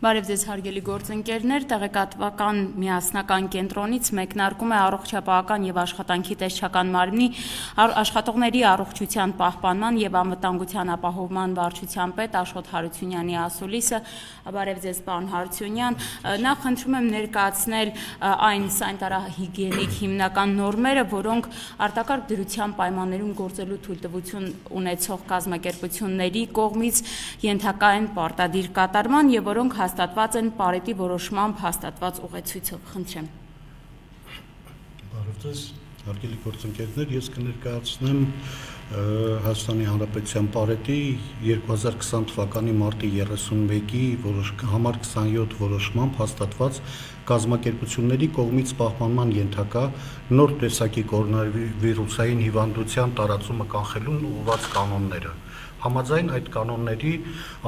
Բարև ձեզ հարգելի գործընկերներ, տեղեկատվական միասնական կենտրոնից մեկնարկում է առողջապահական եւ աշխատանքի տեսչական մարմնի աշխատողների առողջության պահպանման եւ անվտանգության ապահովման վարչության պետ Աշոտ Հարությունյանի ասուլիսը։ Բարև ձեզ, պարոն Հարությունյան, նախ խնդրում եմ ներկայացնել այն սանիտարահիգիենիկ հիմնական նորմերը, որոնք արտակարգ դրության պայմաններում գործելու թույլտվություն ունեցող կազմակերպությունների կողմից ենթակա են պարտադիր կատարման եւ որոնք հաստատված են Պարետի որոշմամբ հաստատված ուղեցույցով։ Խնդրեմ։ Բարև ձեզ, հարգելի գործընկերներ, ես կներկայացնեմ Հայաստանի Հանրապետության Պարետի 2020 թվականի մարտի 31-ի համար 27 որոշմամբ հաստատված կազմակերպությունների կողմից պահպանման ենթակա նոր տեսակի կորոնավիրուսային հիվանդության տարածումը կանխելուն ուղղված կանոնները։ Համաձայն այդ կանոնների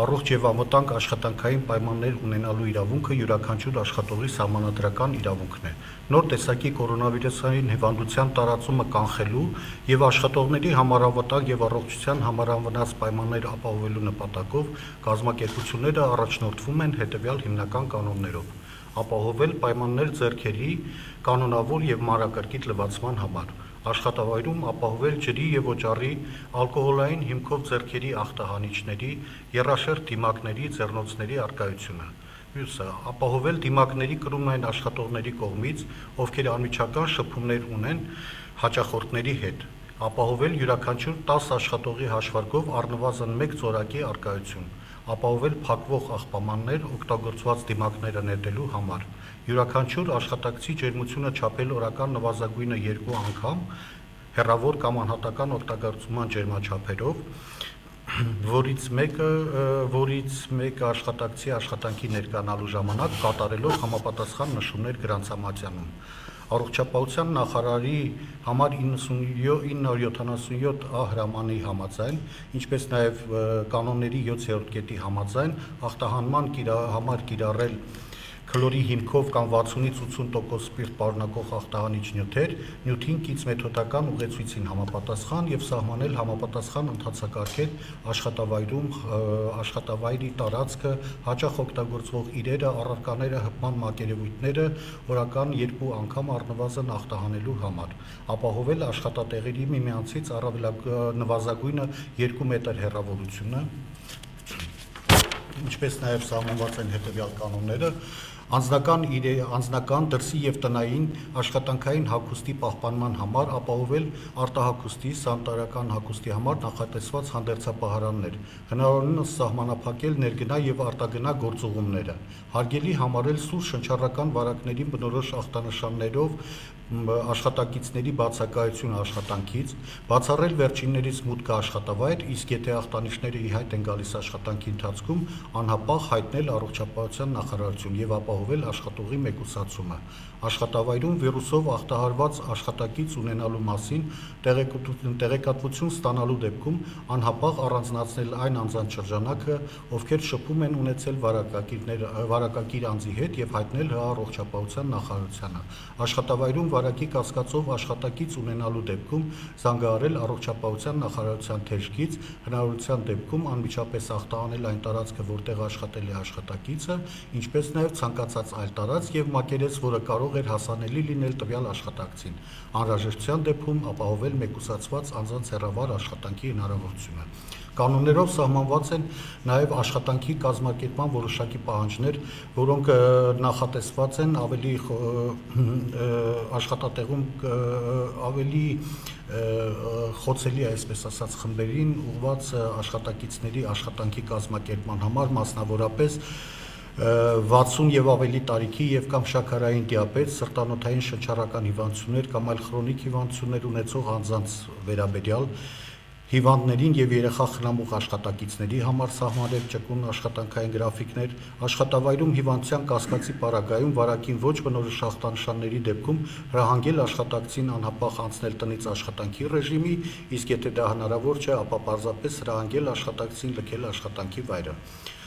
առողջ եւ անվտանգ աշխատանքային պայմաններ ունենալու իրավունքը յուրաքանչյուր աշխատողի սահմանադրական իրավունքն է։ Նոր տեսակի կորոնավիրուսային հիվանդության տարածումը կանխելու եւ աշխատողների համար անվտանգ եւ առողջության համար անվնաս պայմաններ ապահովելու նպատակով կազմակերպությունները առաջնորդվում են հետեւյալ հիմնական կանոններով. ապահովել պայմաններ ձեռքերի կանոնավոր եւ մանրակրկիտ լվացման համար, աշխատավայրում ապահովել ջրի եւ օճառի ալկոհոլային հիմքով ձեռքերի ախտահանիչների, եռաշերտ դիմակների, ձեռնոցների առկայությունը։ Մյուսը ապահովել դիմակների կրումն այն աշխատողների կողմից, ովքեր անմիջական շփումներ ունեն հաճախորդների հետ, ապահովել յուրաքանչյուր 10 աշխատողի հաշվարկով առնվազն 1 ծորակի առկայություն, ապահովել փակվող աղբամաններ օգտագործված դիմակները նետելու համար, յուրաքանչյուր աշխատակցի ջերմությունը չափել օրական նվազագույնը 2 անգամ, հեռավոր կամ անհատական օգտագործման ջերմաչափերով, որից մեկը աշխատակցի աշխատանքի ներկայանալու ժամանակ կատարելով համապատասխան նշումներ գրանցամատյանում։ Առողջապահության նախարարի համար 977 հրամանի համաձայն, ինչպես նաև կանոնների 7-րդ կետի համաձայն, ախտահանման համար կիրառել քլորի հիմքով կամ 60-ից 80% սպիրտ պարունակող ախտահանիչ նյութեր, նյութին կից մեթոդական ուղեցույցին համապատասխան եւ սահմանել համապատասխան ընթացակարգեր աշխատավայրում, աշխատավայրի տարածքը, հաճախ օգտագործվող իրերը, առարկաները, հպման մակերևույթները օրական 2 անգամ առնվազն ախտահանելու համար, ապահովել աշխատատեղերի միմյանցից նվազագույնը 2 մետր հեռավորությունը, ինչպես նաև սահմանված են հետևյալ կանոնները, անձնական դրսի եւ տնային աշխատանքային հագուստի պահպանման համար ապահովել արտահագուստի, սանիտարական հագուստի համար նախատեսված հանդերձապահարաններ, հնարավորինս սահմանափակել ներգնա եւ արտագնա գործուղումները, հարգելի համարել սուր շնչառական վարակների բնորոշ ախտանշաններով աշխատակիցների բացակայությունը աշխատանքից, բացառել վերջիններից մուտքը աշխատավայր, իսկ եթե ախտանիշները ի հայտ են գալիս աշխատանքի ընթացքում, անհապաղ հայտնել առողջապահության նախարարություն եւ ապահովել աշխատողի մեկուսացումը, աշխատավայրում վիրուսով ախտահարված աշխատակից ունենալու մասին տեղեկատվություն ստանալու դեպքում անհապաղ առանձնացնել այն անձանց շրջանակը, ովքեր շփում են ունեցել վարակակիր անձի հետ եւ հայտնել առողջապահության նախարարությանը, աշխատավայրում վարակի կասկածով աշխատակից ունենալու դեպքում զանգահարել առողջապահության նախարարության թեժգից, հնարավորության դեպքում անմիջապես ախտահանել այն տարածքը, որտեղ աշխատել է աշխատակիցը, ինչպես նաև ցանկացած այլ տարածք եւ մակերես, որը կարող էր հասանելի լինել տվյալ աշխատակցին, անհրաժեշտության դեպքում ապահովել մեկուսացված անձանց հեռավար աշխատանքի հնարավորությունը։ Կանոններով սահմանված են նաև աշխատանքի կազմակերպման որոշակի պահանջներ, որոնք նախատեսված են աշխատատեղում ավելի խոցելի, այսպես ասած, խմբերին ուղղված աշխատակիցների աշխատանքի կազմակերպման համար, մասնավորապես 60 եւ ավելի տարիքի եւ կամ շաքարային դիաբետ, սրտանոթային շնչառական հիվանդություններ կամ այլ քրոնիկ հիվանդություններ ունեցող անձանց վերաբերյալ հիվանդներին եւ երեխա խնամող աշխատակիցների համար սահմանել ճկուն աշխատանքային գրաֆիկներ, աշխատավայրում հիվանդության կասկածի պարագայում վարակին ոչ բնորոշ ախտանշանների դեպքում հրահանգել աշխատակցին անհապաղ անցնել տնից աշխատանքի ռեժիմի, իսկ եթե դա հնարավոր չէ, ապա պարզապես հրահանգել աշխատակցին լքել աշխատանքի վայրը։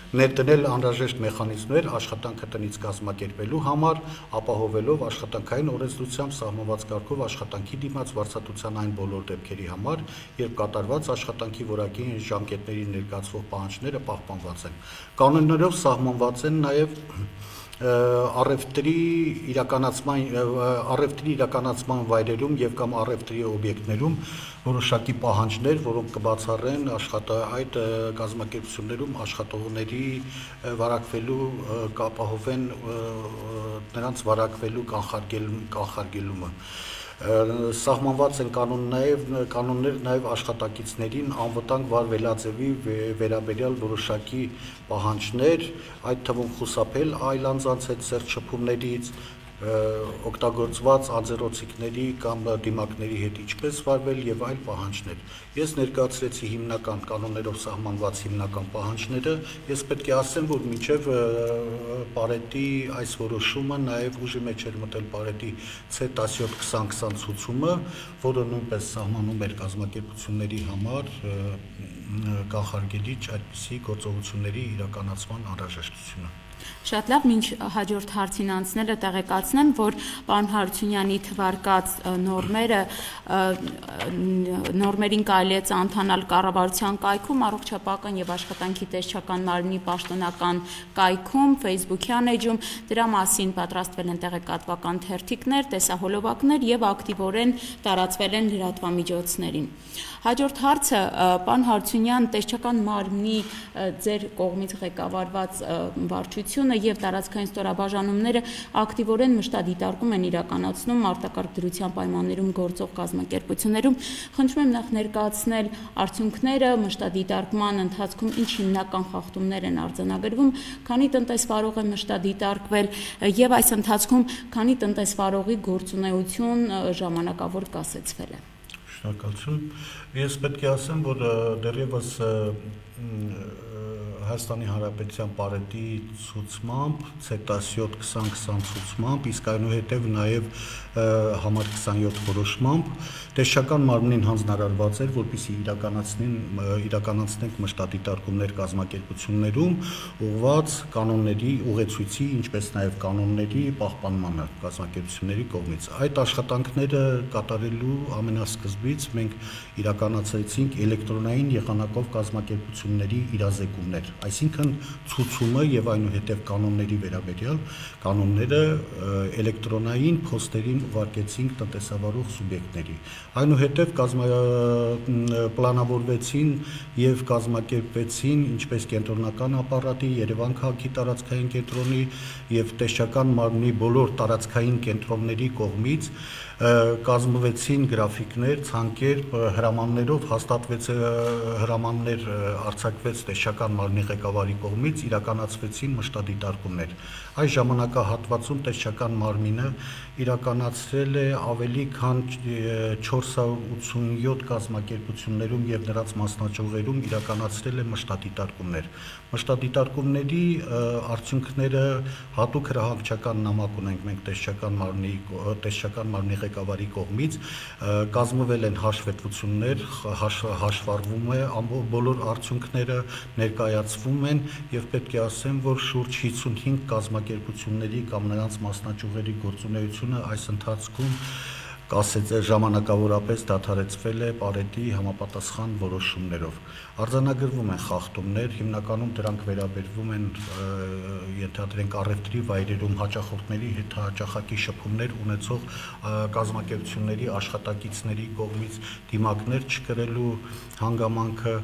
Ներդնել անհրաժեշտ մեխանիզմներ աշխատանքը տնից կազմակերպելու համար, ապահովելով աշխատանքային օրենսդրությամբ սահմանված կարգով աշխատանքի դիմաց վարձատրության այն բոլոր դեպքերի համար, երբ կատարված աշխատանքի որակի ժամկետների ներկայացվող պահանջները պահպանված են։ Կանոններով սահմանված են նաև առևտրի իրականացման վայրերում եւ կամ առևտրի օբյեկտներում որոշակի պահանջներ, որոնք կբացառեն այդ կազմակերպություններում աշխատողների վարակվելու, կապահովեն նրանց վարակվելու կանխարգելումը։ Սահմանված են կանոններ նաև աշխատակիցներին անվտանգ վարվելաձևի վերաբերյալ որոշակի պահանջներ, այդ թվում խուսափել այլ անձանց հետ սերտ շփումներից, օգտագործված անձեռոցիկների կամ դիմակների հետ ինչպես վարվել եւ այլ պահանջներ։ Ես ներկայացրեցի հիմնական կանոններով սահմանված հիմնական պահանջները, ես պետք է ասեմ, որ մինչեւ Պարետի այս որոշումը նաեւ ուժի մեջ էր մտել Պարետի C17-2020 ցուցումը, որը նույնպես սահմանում էր կազմակերպությունների համար կանխարգելիչ այդպիսի գործողությունների իրականացման անհրաժեշտությունը։ Շատ լավ, մինչ հաջորդ հարցին անցնելը տեղեկացնեմ, որ պարոն Հարությունյանի թվարկած նորմերին կարելի է ծանոթանալ կառավարության կայքում, առողջապահական եւ աշխատանքի տեսչական մարմնի պաշտոնական կայքում, Facebook-յան էջում, դրա մասին պատրաստվել են տեղեկատվական թերթիկներ, տեսահոլովակներ եւ ակտիվորեն տարածվել են լրատվամիջոցներին։ Հաջորդ հարցը, պարոն Հարությունյան, տեսչական մարմնի ձեր կողմից ղեկավարված վարչությունը եւ տարածքային ստորաբաժանումները ակտիվորեն մշտադիտարկում են իրականացնում արտակարգ դրության պայմաններում գործող կազմակերպություններում։ Խնդրում եմ նախ ներկայացնել արդյունքները, մշտադիտարկման ընթացքում ինչ հիմնական խախտումներ են արձանագրվում, քանի տնտեսվարող է մշտադիտարկվել եւ այս ընթացքում քանի տնտեսվարողի գործունեություն ժամանակավոր կասեցվել է։ Շնորհակալություն։ Ես պետք է ասեմ, որ դեռևս Հայաստանի Հանրապետության Պարետի ցուցմամբ, C17-2020 ցուցմամբ, իսկ այնուհետև նաև համար 27 որոշմամբ տեսչական մարմնին հանձնարարված էր, որպեսզի իրականացնենք մշտադիտարկումներ կազմակերպություններում ուղղված կանոնների ուղեցույցի, ինչպես նաև կանոնների պահպանմանը կազմակերպությունների կողմից։ Այդ աշխատանքները կատարելու ամենասկզբից մենք իրականացրեցինք էլեկտրոնային եղանակով կազմակերպությունների իրազեկումներ, այսինքն ցուցումը եւ այնուհետեւ կանոնների վերաբերյալ կանոնները էլեկտրոնային փոստերին ուղարկեցինք տնտեսավարող սուբյեկտների։ Այնուհետև պլանավորվեցին եւ կազմակերպվեցին ինչպես կենտրոնական ապարատի, Երևան քաղաքի տարածքային կենտրոնի եւ տեսչական մարմնի բոլոր տարածքային կենտրոնների կողմից կազմվեցին գրաֆիկներ, ցանկեր, հրամաններով հրամաններ արձակվեց տեսչական մարմնի ղեկավարի կողմից, իրականացվեցին մշտադիտարկումներ։ Այս ժամանակահատվածում տեսչական մարմինը իրականացրել է ավելի քան 487 կազմակերպություններում եւ նրանց մասնաճյուղերում իրականացրել է մշտադիտարկումներ։ Մշտադիտարկումների արդյունքները հատուկ հրահանգչական նամակ ունենք մենք տեսչական մարմնի ղեկավարի կողմից, կազմվել են հաշվետվություններ, հաշվառվում է բոլոր արդյունքները, ներկայացվում են եւ պետք է ասեմ, որ շուրջ 55 կազմակերպությունների կամ նրանց մասնաճյուղերի գործունեությունը այս ընթացքում ժամանակավորապես դադարեցվել է Պարետի համապատասխան որոշումներով։ Արձանագրվում են խախտումներ, հիմնականում դրանք վերաբերվում են ենթադրենք առևտրի վայրերում հաճախորդների հետ հաճախակի շփումներ ունեցող կազմակերպությունների աշխատակիցների կողմից դիմակներ չկրելու հանգամանքը,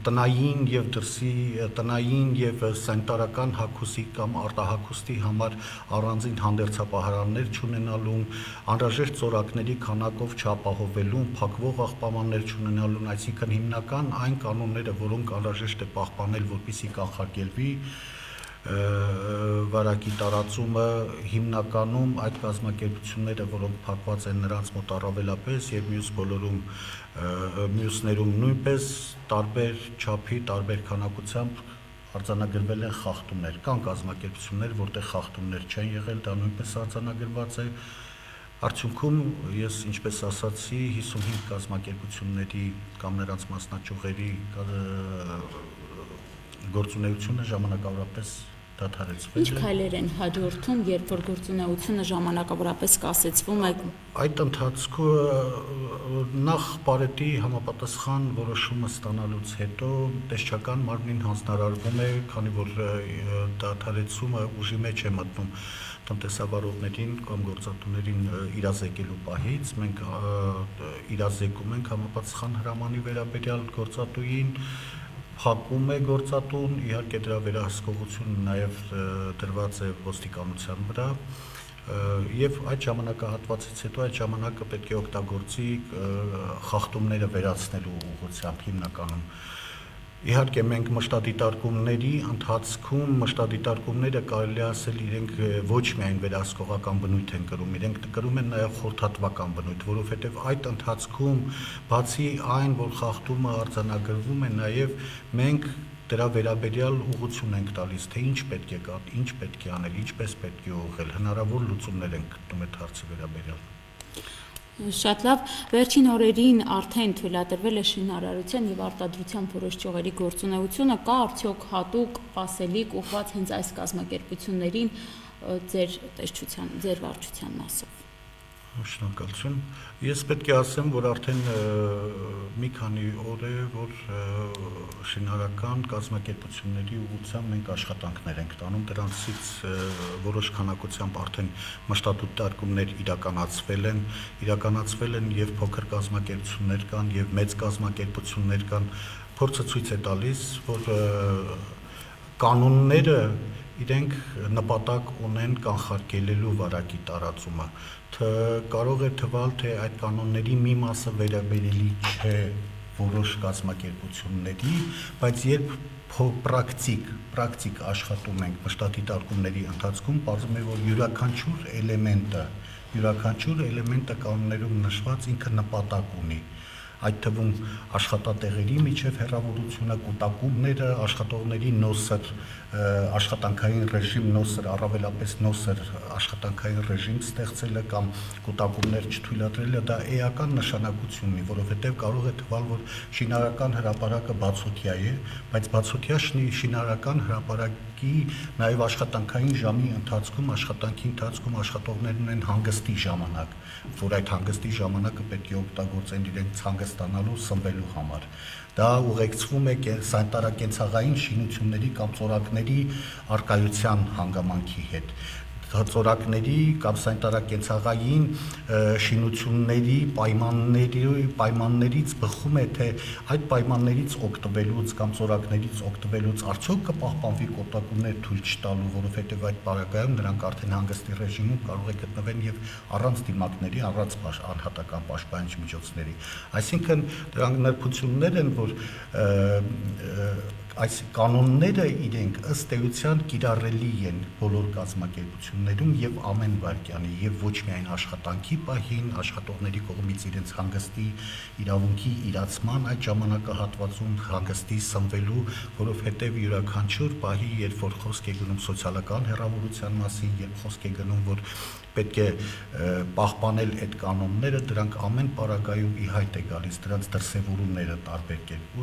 տնային եւ դրսի տնային եւ սանիտարական հագուստի կամ արտահագուստի համար առանձին հանդերձապահարաններ չունենալուն, անհրաժեշտ ծորակների քանակով չապահովելուն, փակվող աղբամաններ չունենալուն, այսինքն հիմնական այն կանոնները, որոնք անհրաժեշտ է պահպանել, որպեսզի կանխարգելվի վարակի տարածումը հիմնականում այդ կազմակերպությունները, որոնք փակված են նրանց մոտ առավելապես եւ մյուսներում նույնպես տարբեր չափի, տարբեր քանակությամբ արձանագրվել են խախտումներ, կան կազմակերպություններ, որտեղ խախտումներ չեն եղել, դա նույնպես արձանագրված է։ Արդյունքում ես ինչպես ասացի 55 կազմակերպությունների կամ նրանց մասնաճյուղերի գործունեությունը ժամանակավորապես դադարեցվել Ինչ քայլեր են հաջորդում, երբ որ գործունեությունը ժամանակավորապես կասեցվում է։ Այդ ընթացքում նախ բարետի համապատասխան որոշումը ստանալուց հետո տեսչական մարմնին հանձնարարվում է, քանի որ դադարեցումը ուժի մեջ է մտնում տնտեսավարողներին կամ գործատուներին իրազեկելու պահից, մենք իրազեկում ենք համապատասխան հրամանի վերաբերյալ գործատուին, փակում է գործատուն, իհարկե դրա վերահսկողությունը նաև դրված է ոստիկանության վրա եւ այդ ժամանակահատվածից հետո այդ ժամանակը պետք է օգտագործի խախտումները վերացնելու ուղղությամբ հիմնականում։ Իհարկե մենք մշտադիտարկումների ընթացքում մշտադիտարկումները կարելի ասել իրենք ոչ միայն վերահսկողական բնույթ են կրում, իրենք կրում են նաև խորհրդատվական բնույթ, որովհետև այդ ընթացքում բացի այն, որ խախտումը արձանագրվում է, նաև մենք դրա վերաբերյալ ուղղություն ենք տալիս, թե ինչ պետք է անել, ինչպես պետք է ուղղել, հնարավոր լուծումներ ենք գտնում այդ հարցի վերաբերյալ։ Շատ լավ, վերջին օրերին արդեն թույլատրվել է շինարարության եւ արտադրության որոշ ճյուղերի գործունեությունը, կա արդյոք հատուկ ասելիք ուղղված հենց այս կազմակերպություններին ձեր տեսչության, ձեր վարչության մասով։ Շնորհակալություն։ Ես պետք է ասեմ, որ արդեն մի քանի օր է, որ շինարարական կազմակերպությունների ուղղությամբ մենք աշխատանքներ ենք տանում, դրանցից որոշ քանակությամբ արդեն մշտադիտարկումներ իրականացվել են եւ փոքր կազմակերպություններ կան եւ մեծ կազմակերպություններ կան, փորձը ցույց է տալիս, որ կանոնները իրենք նպատակ ունեն կանխարգելելու վարակի տարածումը, կարող է թվալ, թե այդ կանոնների մի մասը վերաբերելի չէ որոշ կազմակերպությունների, բայց երբ պրակտիկ աշխատում ենք մշտադիտարկումների ընթացքում, պարզվում է, որ յուրաքանչյուր էլեմենտը կանոններում նշված ինքը նպատակ ունի, այդ թվում աշխատատեղերի միջև հեռավորությունը, կուտակումները, աշխատողների նոսր աշխատանքային ռեժիմ նոսր, առավելապես նոսր աշխատանքային ռեժիմ ստեղծելը կամ կուտակումներ չթույլատրելը, դա էական նշանակություն ունի, որովհետև կարող է թվալ, որ շինարարական հրապարակը բացօթյա է, բայց բացօթյա շինարարական հրապարակի նաև աշխատանքային ժամի ընթացքում, աշխատանքի ընթացքում աշխատողներն ունեն հանգստի ժամանակ, որ այդ հանգստի ժամանակը պետք է օգտագործեն իրենց հանգստանալու, սնվելու համար։ Դա ուղեկցվում է սանիտարակենցաղային շինությունների կամ ծորակների առկայության հանգամանքի հետ։ Ծորակների կամ սանիտարակենցաղային շինությունների պայմաններից բխում է, թե այդ պայմաններից օգտվելուց կամ ծորակներից օգտվելուց արդյոք կպահպանվի կուտակումներ թույլ չտալու, որովհետև այդ պարագայում նրանք արդեն հանգստի ռեժիմում կարող է գտնվեն եւ առանց դիմակների, առանց անհատական պաշտպանիչ միջոցների։ Այսինքն դրանք նրբություններ են, որ այս կանոնները իրենք ըստ էության կիրառելի են բոլոր կազմակերպություններում եւ ամեն վայրկյանի եւ ոչ միայն աշխատանքի պահին, աշխատողների կողմից իրենց հանգստի իրավունքի իրացման այդ ժամանակահատվածում հանգստի սնվելու, որովհետեւ յուրաքանչյուր պահի, երբ որ խոսք է գնում սոցիալական հեռավորության մասին, երբ խոսք է գնում, որ պետք է պահպանել այդ կանոնները, դրանք ամեն պարագայում ի հայտ է գալիս, դրանց դրսևորումները տարբեր կերպ։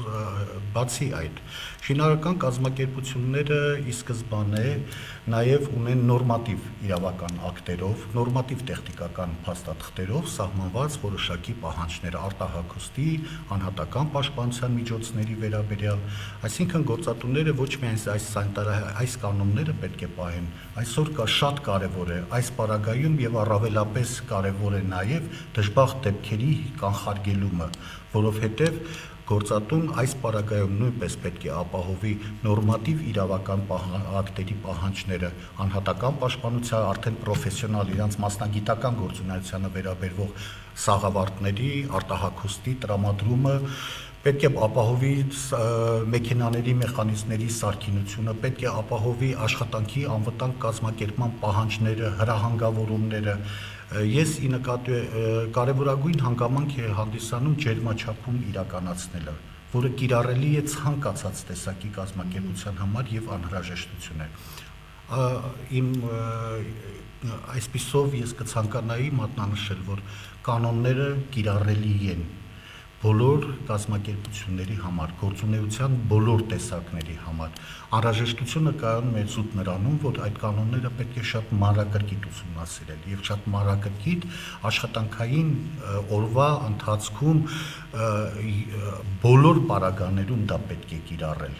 Բացի այդ, շինարարական կազմակերպությունները ի սկզբանե նաև ունեն նորմատիվ իրավական ակտերով, նորմատիվ տեխնիկական փաստաթղթերով սահմանված որոշակի պահանջներ արտահագուստի, անհատական պաշտպանության միջոցների վերաբերյալ, այսինքն գործատուները ոչ միայն այս կանոնները պետք է պահեն, այսօր շատ կարևոր է այս պարագայում եւ առավելապես կարևոր է նաև դժբախտ դեպքերի կանխարգելումը, որովհետեւ գործատուն այս պարագայում նույնպես պետք է ապահովի նորմատիվ իրավական ակտերի պահանջները, անհատական պաշտպանության արդեն պրոֆեսիոնալ իրանց մասնագիտական գործունեությանը վերաբերող սաղավարտների արտահագուստի տրամադրումը Պետք է ապահովի մեքենաների մեխանիզմների սարքինությունը, պետք է ապահովի աշխատանքի անվտանգ կազմակերպման պահանջները, հրահանգավորումները։ Ես ի նկատի կարևորագույն հանգամանք է հանդիսանում ջերմաչափում իրականացնելը, որը կիրառելի է ցանկացած տեսակի կազմակերպության համար եւ անհրաժեշտություն է։ Իմ այսպիսով ես կցանկանայի մատնանշել, որ կանոնները կիրառելի են բոլոր կազմակերպությունների համար, գործունեության բոլոր տեսակների համար։ Անհրաժեշտությունը կայանում է զուտ նրանում, որ այդ կանոնները պետք է շատ մանրակրկիտ ուսումնասիրել եւ շատ մանրակրկիտ աշխատանքային օրվա ընթացքում բոլոր պարագաներում դա պետք է կիրառել։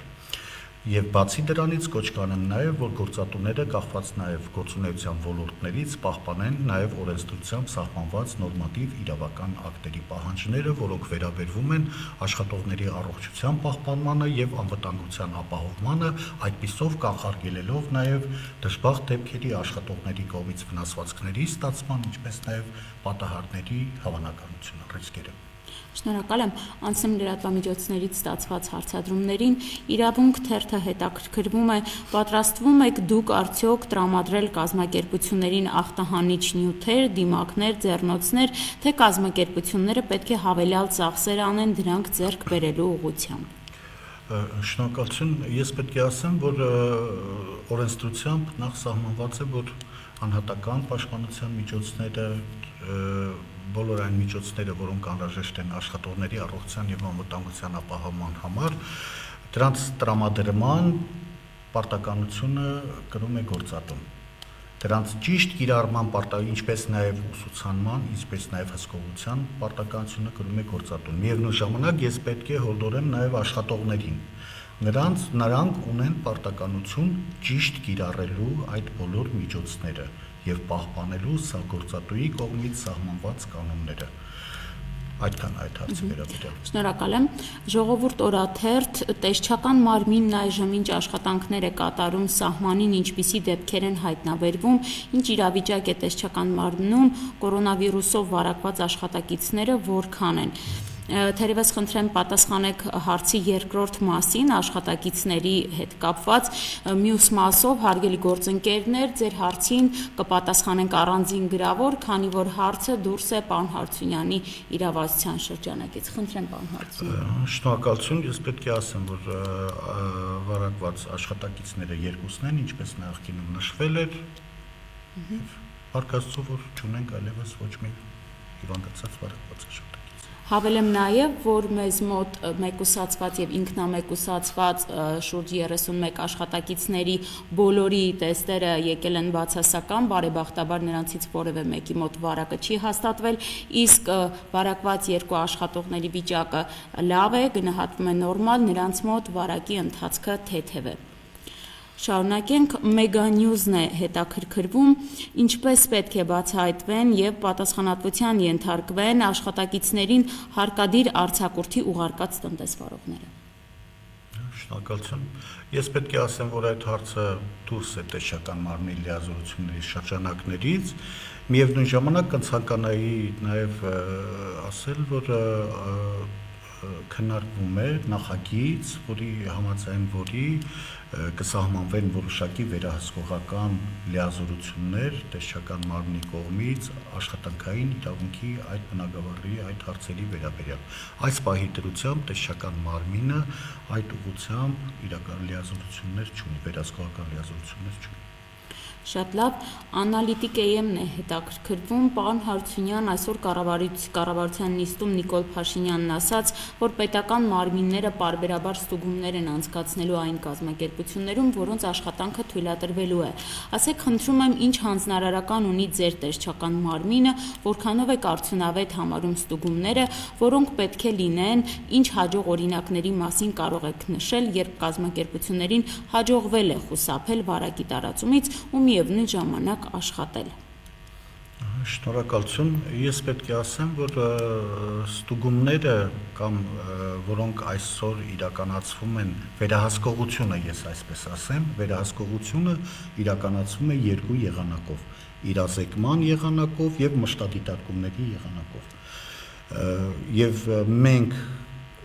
Եվ բացի դրանից կոչ կանեմ նաև, որ գործատուները կախված նաև գործունեության ոլորտներից պահպանեն նաև օրենսդրությամբ սահմանված նորմատիվ իրավական ակտերի պահանջները, որոնք վերաբերվում են աշխատողների առողջության պահպանմանը եւ անվտանգության ապահովմանը, այդպիսով կանխարգելելով նաև դժբախտ դեպքերի աշխատողների կողմից վնասվածքների ստացման, ինչպես նաև պատահարների հավանականությունը, ռիսկերը։ Շնորհակալ եմ, անցնեմ լրատվամիջոցներից ստացված հարցադրումներին։ Իրավունք թերթը հետաքրքրվում է, պատրաստվում եք դուք արդյոք տրամադրել կազմակերպություններին ախտահանիչ նյութեր, դիմակներ, ձեռնոցներ, թե կազմակերպությունները պետք է հավելյալ ծախսեր անեն դրանք ձեռք բերելու ուղղությամբ։ Շնորհակալություն, ես պետք է ասեմ, որ օրենսդրությամբ նախ սահմանված է, որ անհատական պաշտպանության միջոցները բոլոր այն միջոցները, որոնք անհրաժեշտ են աշխատողների առողջության եւ անվտանգության ապահովման համար, դրանց տրամադրման պարտականությունը կրում է գործատուն։ Դրանց ճիշտ կիրառման ինչպես նաեւ ուսուցանման, ինչպես նաեւ հսկողության պարտականությունը կրում է գործատուն։ Միևնույն ժամանակ ես պետք է հորդորեմ նաեւ աշխատողներին։ Նրանք ունեն պարտականություն ճիշտ կիրառելու այդ բոլոր միջոցները եւ պահպանելու սա գործատուի կողմից սահմանված կանոնները։ Այդքան այդ հարցի վերաբերյալ։ Շնորհակալ եմ։ Ժողովուրդ օրաթերթ տեսչական մարմինն այժմ ինչ աշխատանքներ է կատարում սահմանին, ինչպիսի դեպքեր են հայտնաբերվում, ինչ իրավիճակ է տեսչական մարմնում, կորոնավիրուսով վարակված աշխատակիցները որքան են։ Թերևս խնդրեմ պատասխանեք հարցի երկրորդ մասին, աշխատակիցների հետ կապված, մյուս մասով հարգելի գործընկերներ, ձեր հարցին կպատասխանենք առանձին գրավոր, քանի որ հարցը դուրս է պարոն Հարությունյանի իրավասության շրջանակից։ Խնդրեմ պարոն Հարությունյան։ Շնորհակալություն, ես պետք է ասեմ, որ վարակված աշխատակիցները երկուսն են, ինչպես նախկինում նշվել էր, Փառք Աստծո, որ չունենք այլևս ոչ մի հիվանդացած վարակված աշխատակից։ Հավելեմ նաև, որ մեզ մոտ մեկուսացված եւ ինքնամեկուսացված շուրջ 31 աշխատակիցների բոլորի տեստերը եկել են բացասական, բարեբախտաբար նրանցից որևէ մեկի մոտ վարակը չի հաստատվել, իսկ վարակված երկու աշխատողների վիճակը լավ է, գնահատվում է նորմալ, նրանց մոտ վարակի ընթացքը թեթև է։ Շարունակենք, Մեգանյուզն է հետաքրքրվում, ինչպես պետք է բացահայտվեն եւ պատասխանատվության ենթարկվեն աշխատակիցներին հարկադիր արձակուրդի ուղարկած տնտեսվարողները։ Շնորհակալություն։ Ես պետք է ասեմ, որ այդ հարցը դուրս է տեսչական մարմնի լիազորությունների շրջանակներից, միևնույն ժամանակ կցանկանայի նաեւ ասել, որ քննարկվում է նախագիծ, որի համաձայն որի կսահմանվեն որոշակի վերահսկողական լիազորություններ տեսչական մարմնի կողմից աշխատանքային իրավունքի այդ բնագավառի այդ հարցերի վերաբերյալ։ Այս պահի դրությամբ տեսչական մարմինը այդ ուղղությամբ իրական լիազորություններ չունի, վերահսկողական լիազորություններ չունի։ Շատ լավ, անալիտիկ EM-ն է հետաքրքրվում, պարոն Հարությունյան, այսօր կառավարության նիստում Նիկոլ Փաշինյանն ասաց, որ պետական մարմինները պարբերաբար ստուգումներ են անցկացնելու այն կազմակերպություններում, որոնց աշխատանքը թույլատրվելու է։ Ասեք, խնդրում եմ, ինչ հանձնարարական ունի ձեր տեսչական մարմինը, որքանով եք արդյունավետ համարում ստուգումները, որոնք պետք է լինեն, ինչ հաջող օրինակների մասին կարող եք նշել, երբ կազմակերպություններին հաջողվել է խուսափել վարակի տարածումից ու միևնույն ժամանակ աշխատել։ Շնորհակալություն։ Ես պետք է ասեմ, որ ստուգումները կամ որոնք այսօր իրականացվում են, վերահսկողությունը, ես այսպես ասեմ, վերահսկողությունը իրականացվում է երկու եղանակով՝ իրազեկման եղանակով եւ մշտադիտարկումների եղանակով։ Եվ մենք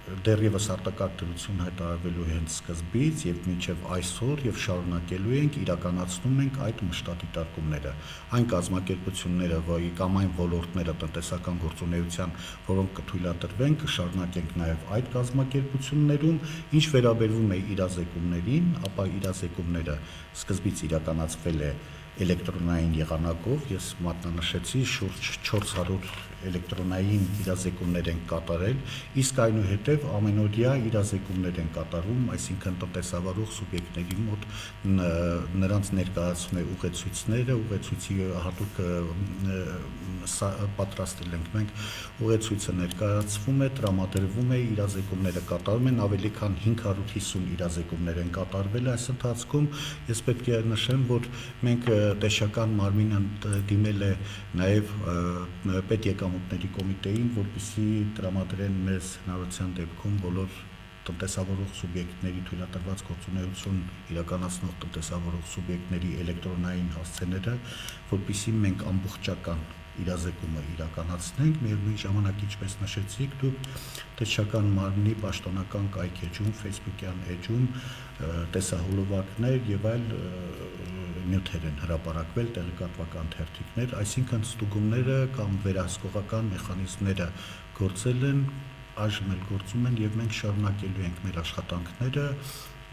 դեռևս արտակարգ հայտարարվելու հենց սկզբից եւ մինչեւ այսօր եւ շարունակելու ենք իրականացնում ենք այդ մշտադիտարկումները այն կազմակերպությունները կամ այն ոլորտները տնտեսական գործունեության որոնք կթույլատրվեն կշարունակենք նաեւ այդ կազմակերպություններում ինչ վերաբերվում է իրազեկումներին ապա իրազեկումները սկզբից իրականացվել է էլեկտրոնային եղանակով ես մատնանշեցի շուրջ 400 էլեկտրոնային իրազեկումներ են կատարել իսկ այնուհետև ամենօրյա իրազեկումներ են կատարում այսինքն տնտեսավարող սուբյեկտների մոտ նրանց ներկայացում է ուղեցույցները ուղեցույցի հատուկ պատրաստել ենք մենք ուղեցույցը ներկայացվում է տրամադրվում է իրազեկումները կատարում են ավելի քան 550 իրազեկումներ են կատարվել այս ընթացքում ես պետք է նշեմ որ մենք Տեսչական մարմինը դիմել է նաև պետեկամուտների կոմիտեին, որպեսզի տրամադրեն մեզ հնարավորության դեպքում բոլոր տնտեսավարող սուբյեկտների թույլատրված գործունեություն իրականացնող տնտեսավարող սուբյեկտների էլեկտրոնային հասցեները, որպեսզի մենք ամբողջական իրազեկումը իրականացնենք, միևնույն ժամանակ ինչպես նշեցիք, դուք Տեսչական մարմնի պաշտոնական կայքեջում, Facebook-յան էջում տեսահոլովակներ եւ այլ նյութեր են հրապարակվել տեղեկատվական թերթիկներ, այսինքն ստուգումները կամ վերահսկողական մեխանիզմները գործել են, այժմ էլ գործում են եւ մենք շարունակելու ենք մեր աշխատանքները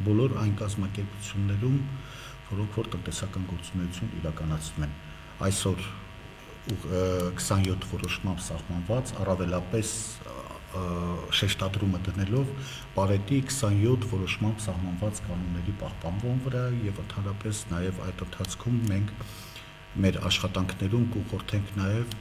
բոլոր այն կազմակերպություններում, որոնք որ տնտեսական գործունեություն իրականացնում են։ Այսօր 27 որոշմամբ սահմանված առավելապես շեշտադրումը դնելով Պարետի 27 որոշմամբ սահմանված կանոնների պահպանման վրա եւ ընդհանրապես նաեւ այդ ընթացքում մենք մեր աշխատանքներում կուղղորդենք նաեւ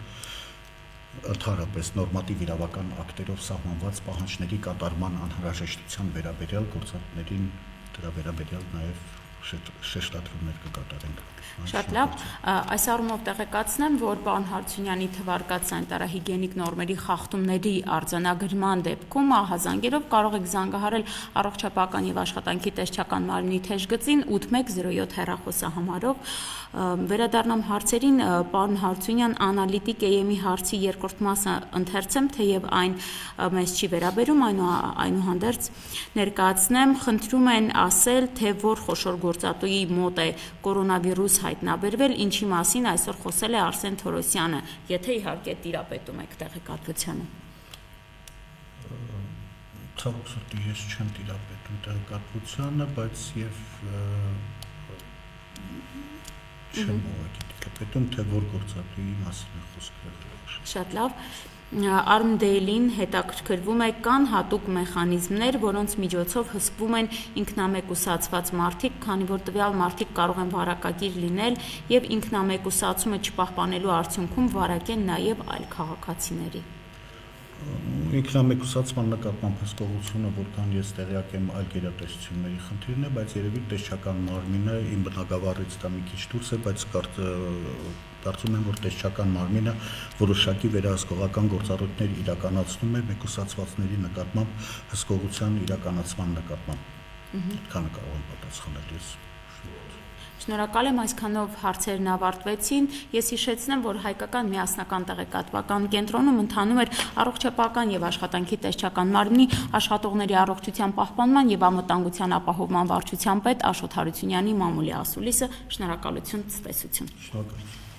ընդհանրապես նորմատիվ իրավական ակտերով սահմանված պահանջների կատարման անհրաժեշտության վերաբերյալ գործընկերներին դրա վերաբերյալ նաեւ շեշտադրումներ կկատարենք։ Շատ լավ, այս առումով տեղեկացնեմ, որ պարոն Հարությունյանի թվարկած սանիտարահիգիենիկ նորմերի խախտումների արձանագրման դեպքում ահազանգերով կարող եք զանգահարել առողջապահական եւ աշխատանքի տեսչական մարմնի թեժգծին 8107 հեռախոսահամարով։ Վերադառնամ հարցերին, պարոն Հարությունյան, անալիտիկ EM-ի հարցի երկրորդ մասը ընթերցեմ, թեև այն մեզ չի վերաբերում, այնուհանդերձ ներկայացնեմ, խնդրում են ասել, թե որ խոշոր գործատուի մոտ է կորոնավիրուս հայտնաբերվել, ինչի մասին այսօր խոսել է Արսեն Թորոսյանը, եթե իհարկե տիրապետում եք տեղեկատվությանը։ Ցավոք սրտի ես չեմ տիրապետում տեղեկատվությանը, բայց եւ չեմ ուղղակի տիրապետում, թե որ գործատուի մասին է խոսքը։ Շատ լավ։ Armdale-ին հետաքրքրվում է կան հատուկ մեխանիզմներ, որոնց միջոցով հսկվում են ինքնամեկուսացված մարդիկ, քանի որ տվյալ մարդիկ կարող են վարակագիր լինել եւ ինքնամեկուսացումը չպահպանելու արդյունքում վարակեն նաեւ այլ քաղաքացիների։ Ինքնամեկուսացման նկատմամբ հսկողությունը, որքան ես տեղյակ եմ, այլ գերատեսչությունների խնդիրն է, բայց երևի տեսչական մարմինը իմ բնակավարից դա մի քիչ դուրս է, բայց կարծում եմ, որ տեսչական մարմինը որոշակի վերահսկողական գործառույթներ իրականացնում է մեկուսացվածների նկատմամբ հսկողության իրականացման նկատմամբ։ Այդքանը կարող եմ պատասխանել ես։ Շնորհակալ եմ, այսքանով հարցերն ավարտվեցին։ Ես հիշեցնեմ, որ Հայկական միասնական տեղեկատվական կենտրոնում ընթանում էր առողջապահական եւ աշխատանքի տեսչական մարմնի աշխատողների առողջության պահպանման եւ անվտանգության ապահովման վարչության պետ Աշոտ Հարությունյանի մամուլի ասուլիսը։ Շնորհակալություն, ցտեսություն։ Շնորհակալ։